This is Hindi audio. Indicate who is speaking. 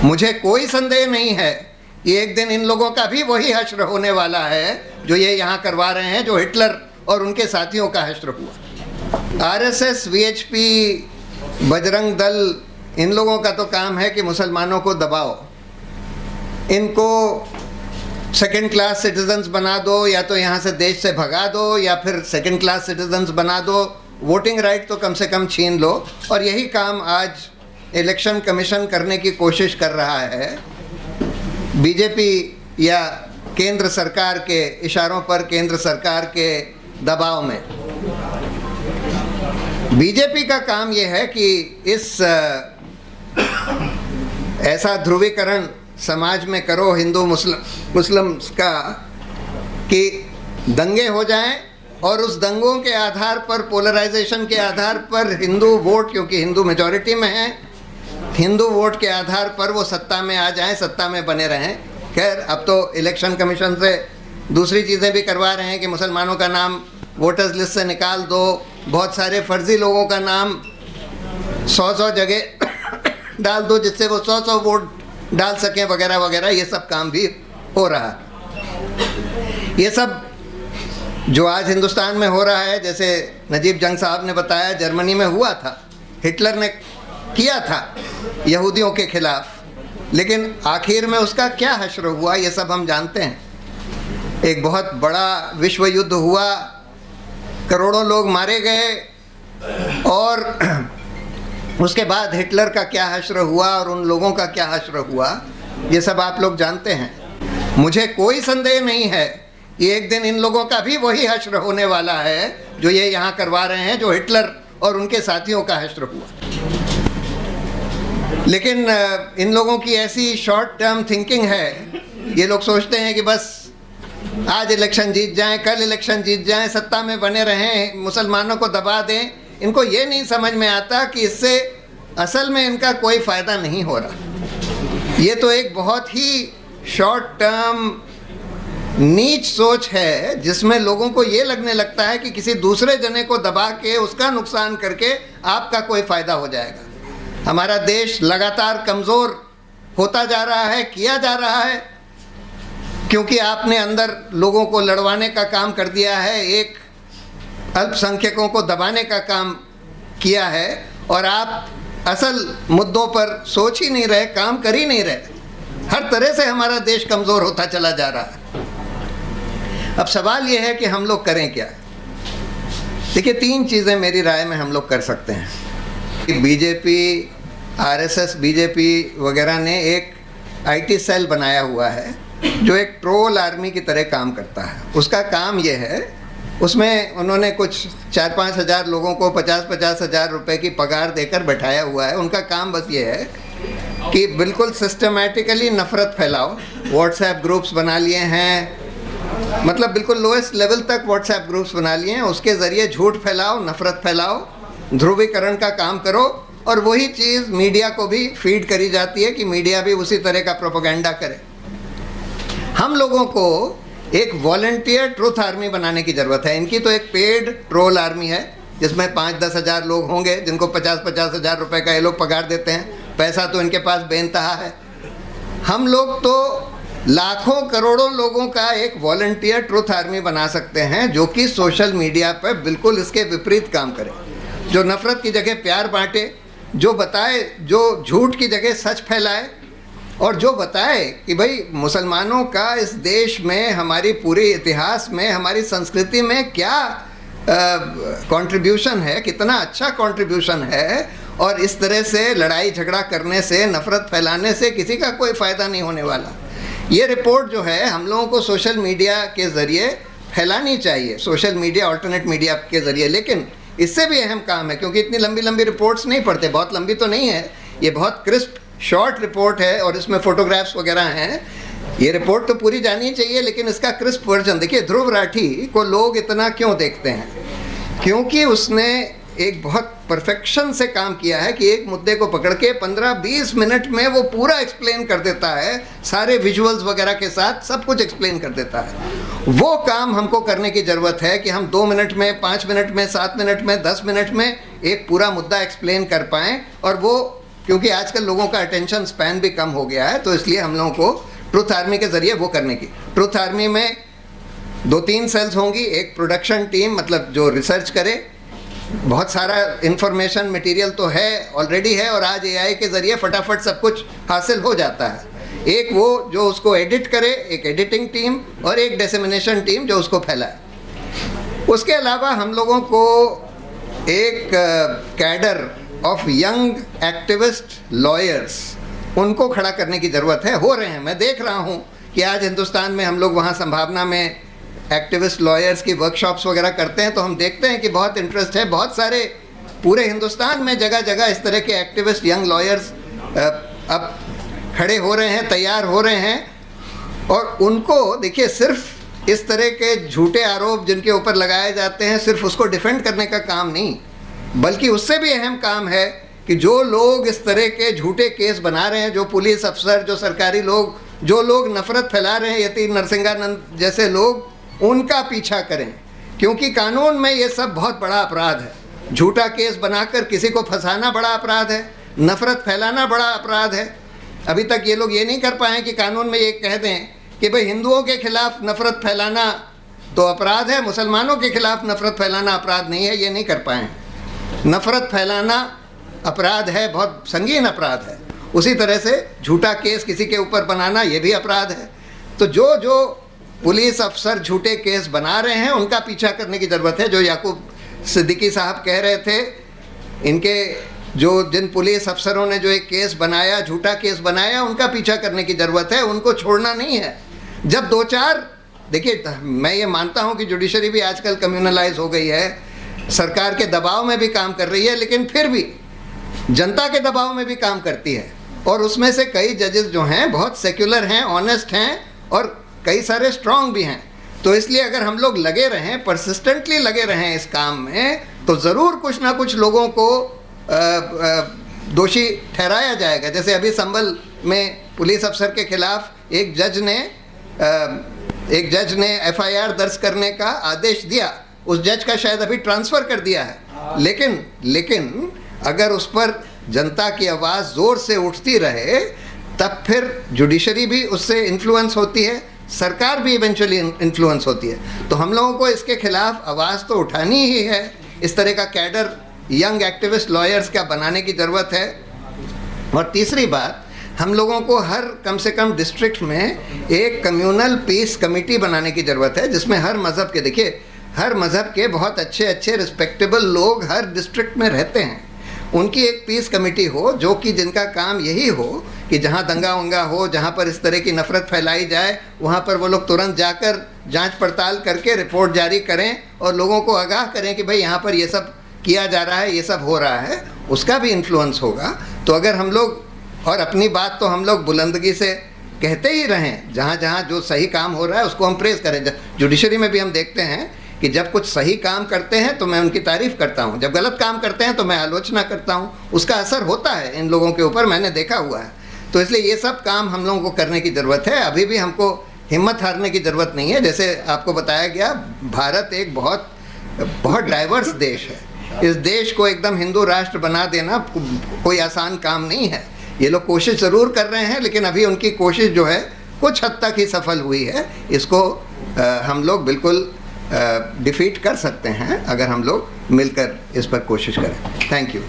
Speaker 1: मुझे कोई संदेह नहीं है कि एक दिन इन लोगों का भी वही हश्र होने वाला है जो ये यहाँ करवा रहे हैं, जो हिटलर और उनके साथियों का हश्र हुआ। आरएसएस, वीएचपी, बजरंग दल, इन लोगों का तो काम है कि मुसलमानों को दबाओ, इनको सेकंड क्लास सिटीजन्स बना दो, या तो यहाँ से देश से भगा दो, या फिर सेकंड क्लास सिटीजन्स बना दो, वोटिंग राइट तो कम से कम छीन लो। और यही काम आज इलेक्शन कमीशन करने की कोशिश कर रहा है, बीजेपी या केंद्र सरकार के इशारों पर, केंद्र सरकार के दबाव में। बीजेपी का काम यह है कि इस ऐसा ध्रुवीकरण समाज में करो हिंदू मुस्लिम का कि दंगे हो जाएं, और उस दंगों के आधार पर, पोलराइजेशन के आधार पर हिंदू वोट, क्योंकि हिंदू मेजॉरिटी में है, हिंदू वोट के आधार पर वो सत्ता में आ जाएं, सत्ता में बने रहें। खैर, अब तो इलेक्शन कमीशन से दूसरी चीज़ें भी करवा रहे हैं कि मुसलमानों का नाम वोटर्स लिस्ट से निकाल दो, बहुत सारे फर्जी लोगों का नाम 100-100 जगह डाल दो जिससे वो 100-100 वोट डाल सकें, वगैरह वगैरह। ये सब काम भी हो रहा है। ये सब जो आज हिंदुस्तान में हो रहा है, जैसे नजीब जंग साहब ने बताया, जर्मनी में हुआ था, हिटलर ने किया था यहूदियों के खिलाफ, लेकिन आखिर में उसका क्या हश्र हुआ ये सब हम जानते हैं। एक बहुत बड़ा विश्व युद्ध हुआ, करोड़ों लोग मारे गए, और उसके बाद हिटलर का क्या हश्र हुआ और उन लोगों का क्या हश्र हुआ, ये सब आप लोग जानते हैं। मुझे कोई संदेह नहीं है कि एक दिन इन लोगों का भी वही हश्र होने वाला है जो ये यहाँ करवा रहे हैं, जो हिटलर और उनके साथियों का हश्र हुआ। लेकिन इन लोगों की ऐसी शॉर्ट टर्म थिंकिंग है, ये लोग सोचते हैं कि बस आज इलेक्शन जीत जाएं, कल इलेक्शन जीत जाएं, सत्ता में बने रहें, मुसलमानों को दबा दें। इनको ये नहीं समझ में आता कि इससे असल में इनका कोई फ़ायदा नहीं हो रहा। ये तो एक बहुत ही शॉर्ट टर्म नीच सोच है, जिसमें लोगों को ये लगने लगता है कि किसी दूसरे जने को दबा के, उसका नुकसान करके आपका कोई फ़ायदा हो जाएगा। हमारा देश लगातार कमज़ोर होता जा रहा है, किया जा रहा है, क्योंकि आपने अंदर लोगों को लड़वाने का काम कर दिया है, एक अल्पसंख्यकों को दबाने का काम किया है, और आप असल मुद्दों पर सोच ही नहीं रहे, काम कर ही नहीं रहे। हर तरह से हमारा देश कमज़ोर होता चला जा रहा है। अब सवाल ये है कि हम लोग करें क्या। देखिए, 3 चीज़ें मेरी राय में हम लोग कर सकते हैं। बीजेपी, आरएसएस, बीजेपी वगैरह ने एक आईटी सेल बनाया हुआ है जो एक ट्रोल आर्मी की तरह काम करता है। उसका काम ये है, उसमें उन्होंने कुछ 4-5 हज़ार लोगों को 50-50 हज़ार रुपये की पगार देकर बैठाया हुआ है। उनका काम बस ये है कि बिल्कुल सिस्टमेटिकली नफ़रत फैलाओ। व्हाट्सएप ग्रुप्स बना लिए हैं, मतलब बिल्कुल लोएस्ट लेवल तक व्हाट्सएप ग्रुप्स बना लिए हैं, उसके ज़रिए झूठ फैलाओ, नफ़रत फैलाओ, ध्रुवीकरण का काम करो, और वही चीज़ मीडिया को भी फीड करी जाती है कि मीडिया भी उसी तरह का प्रोपेगेंडा करे। हम लोगों को एक वॉलंटियर ट्रुथ आर्मी बनाने की ज़रूरत है। इनकी तो एक पेड ट्रोल आर्मी है जिसमें 5-10 हज़ार लोग होंगे जिनको 50-50 हज़ार रुपये का ये लोग पगार देते हैं। पैसा तो इनके पास बेइंतहा है। हम लोग तो लाखों करोड़ों लोगों का एक वॉलंटियर ट्रुथ आर्मी बना सकते हैं जो कि सोशल मीडिया पर बिल्कुल इसके विपरीत काम करे, जो नफ़रत की जगह प्यार बांटे, जो बताए, जो झूठ की जगह सच फैलाए, और जो बताए कि भाई मुसलमानों का इस देश में, हमारी पूरे इतिहास में, हमारी संस्कृति में क्या कंट्रीब्यूशन है, कितना अच्छा कंट्रीब्यूशन है, और इस तरह से लड़ाई झगड़ा करने से, नफ़रत फैलाने से किसी का कोई फ़ायदा नहीं होने वाला। ये रिपोर्ट जो है हम लोगों को सोशल मीडिया के ज़रिए फैलानी चाहिए, सोशल मीडिया, ऑल्टरनेट मीडिया के ज़रिए। लेकिन इससे भी अहम काम है, क्योंकि इतनी लंबी लंबी रिपोर्ट्स नहीं पढ़ते, बहुत लंबी तो नहीं है, ये बहुत क्रिस्प शॉर्ट रिपोर्ट है और इसमें फ़ोटोग्राफ्स वगैरह हैं। ये रिपोर्ट तो पूरी जानी चाहिए, लेकिन इसका क्रिस्प वर्जन देखिए। ध्रुव राठी को लोग इतना क्यों देखते हैं? क्योंकि उसने एक बहुत परफेक्शन से काम किया है कि एक मुद्दे को पकड़ के 15-20 मिनट में वो पूरा एक्सप्लेन कर देता है, सारे विजुअल्स वगैरह के साथ सब कुछ एक्सप्लेन कर देता है। वो काम हमको करने की ज़रूरत है कि हम 2 मिनट में, 5 मिनट में, 7 मिनट में, 10 मिनट में एक पूरा मुद्दा एक्सप्लेन कर पाएँ, और वो क्योंकि आजकल लोगों का अटेंशन स्पैन भी कम हो गया है, तो इसलिए हम लोगों को ट्रुथ आर्मी के ज़रिए वो करने की। ट्रुथ आर्मी में 2-3 सेल्स होंगी, एक प्रोडक्शन टीम मतलब जो रिसर्च करे, बहुत सारा इंफॉर्मेशन मटेरियल तो है ऑलरेडी है और आज एआई के ज़रिए फटाफट सब कुछ हासिल हो जाता है। एक वो जो उसको एडिट करे, एक एडिटिंग टीम, और एक डिसेमिनेशन टीम जो उसको फैलाए। उसके अलावा हम लोगों को एक cadre of young activist lawyers, उनको खड़ा करने की ज़रूरत है। हो रहे हैं, मैं देख रहा हूँ कि आज हिंदुस्तान में हम लोग वहाँ संभावना में एक्टिविस्ट लॉयर्स की वर्कशॉप्स वगैरह करते हैं, तो हम देखते हैं कि बहुत इंटरेस्ट है। बहुत सारे पूरे हिंदुस्तान में जगह जगह इस तरह के एक्टिविस्ट यंग लॉयर्स अब खड़े हो रहे हैं, तैयार हो रहे हैं। और उनको देखिए, सिर्फ इस तरह के झूठे आरोप जिनके ऊपर लगाए जाते हैं, सिर्फ उसको डिफेंड करने का काम नहीं, बल्कि उससे भी अहम काम है कि जो लोग इस तरह के झूठे केस बना रहे हैं, जो पुलिस अफसर, जो सरकारी लोग, जो लोग नफ़रत फैला रहे हैं, यति नरसिंहानंद जैसे लोग, उनका पीछा करें। क्योंकि कानून में ये सब बहुत बड़ा अपराध है। झूठा केस बनाकर किसी को फंसाना बड़ा अपराध है, नफ़रत फैलाना बड़ा अपराध है। अभी तक ये लोग ये नहीं कर पाए कि कानून में ये कह दें कि भाई हिंदुओं के खिलाफ नफ़रत फैलाना तो अपराध है, मुसलमानों के खिलाफ नफ़रत फैलाना अपराध नहीं है। ये नहीं कर पाए। नफ़रत फैलाना अपराध है, बहुत संगीन अपराध है। उसी तरह से झूठा केस किसी के ऊपर बनाना ये भी अपराध है। तो जो पुलिस अफसर झूठे केस बना रहे हैं, उनका पीछा करने की ज़रूरत है। जो याकूब सिद्दीकी साहब कह रहे थे, इनके जिन पुलिस अफसरों ने जो एक केस बनाया, झूठा केस बनाया, उनका पीछा करने की ज़रूरत है, उनको छोड़ना नहीं है। जब 2-4 देखिए, मैं ये मानता हूँ कि जुडिशरी भी आजकल कम्युनलाइज हो गई है, सरकार के दबाव में भी काम कर रही है, लेकिन फिर भी जनता के दबाव में भी काम करती है। और उसमें से कई जजेस जो हैं बहुत सेक्युलर हैं, ऑनेस्ट हैं, और कई सारे स्ट्रांग भी हैं। तो इसलिए अगर हम लोग लगे रहें, परसिस्टेंटली लगे रहें इस काम में, तो ज़रूर कुछ ना कुछ लोगों को दोषी ठहराया जाएगा। जैसे अभी संभल में पुलिस अफसर के खिलाफ एक जज ने एफआईआर दर्ज करने का आदेश दिया। उस जज का शायद अभी ट्रांसफ़र कर दिया है, लेकिन अगर उस पर जनता की आवाज़ ज़ोर से उठती रहे, तब फिर जुडिशरी भी उससे इन्फ्लुएंस होती है, सरकार भी इवेंचुअली इन्फ्लुएंस होती है। तो हम लोगों को इसके खिलाफ आवाज़ तो उठानी ही है। इस तरह का कैडर यंग एक्टिविस्ट लॉयर्स का बनाने की ज़रूरत है। और तीसरी बात, हम लोगों को हर कम से कम डिस्ट्रिक्ट में एक कम्युनल पीस कमेटी बनाने की ज़रूरत है, जिसमें हर मज़हब के, देखिए हर मज़हब के बहुत अच्छे रिस्पेक्टेबल लोग हर डिस्ट्रिक्ट में रहते हैं। उनकी एक पीस कमेटी हो, जो कि जिनका काम यही हो कि जहाँ दंगा वंगा हो, जहाँ पर इस तरह की नफ़रत फैलाई जाए, वहाँ पर वो लोग तुरंत जाकर जांच पड़ताल करके रिपोर्ट जारी करें और लोगों को आगाह करें कि भाई यहाँ पर ये सब किया जा रहा है, ये सब हो रहा है। उसका भी इन्फ्लुएंस होगा। तो अगर हम लोग, और अपनी बात तो हम लोग बुलंदगी से कहते ही रहें, जहाँ जहाँ जो सही काम हो रहा है उसको हम प्रेज़ करें। जुडिशरी में भी हम देखते हैं कि जब कुछ सही काम करते हैं तो मैं उनकी तारीफ़ करता हूँ, जब गलत काम करते हैं तो मैं आलोचना करता हूँ। उसका असर होता है इन लोगों के ऊपर, मैंने देखा हुआ है। तो इसलिए ये सब काम हम लोगों को करने की ज़रूरत है। अभी भी हमको हिम्मत हारने की ज़रूरत नहीं है। जैसे आपको बताया गया, भारत एक बहुत डाइवर्स देश है। इस देश को एकदम हिंदू राष्ट्र बना देना कोई आसान काम नहीं है। ये लोग कोशिश ज़रूर कर रहे हैं, लेकिन अभी उनकी कोशिश जो है कुछ हद तक ही सफल हुई है। इसको हम लोग बिल्कुल डिफीट कर सकते हैं अगर हम लोग मिलकर इस पर कोशिश करें। Thank you.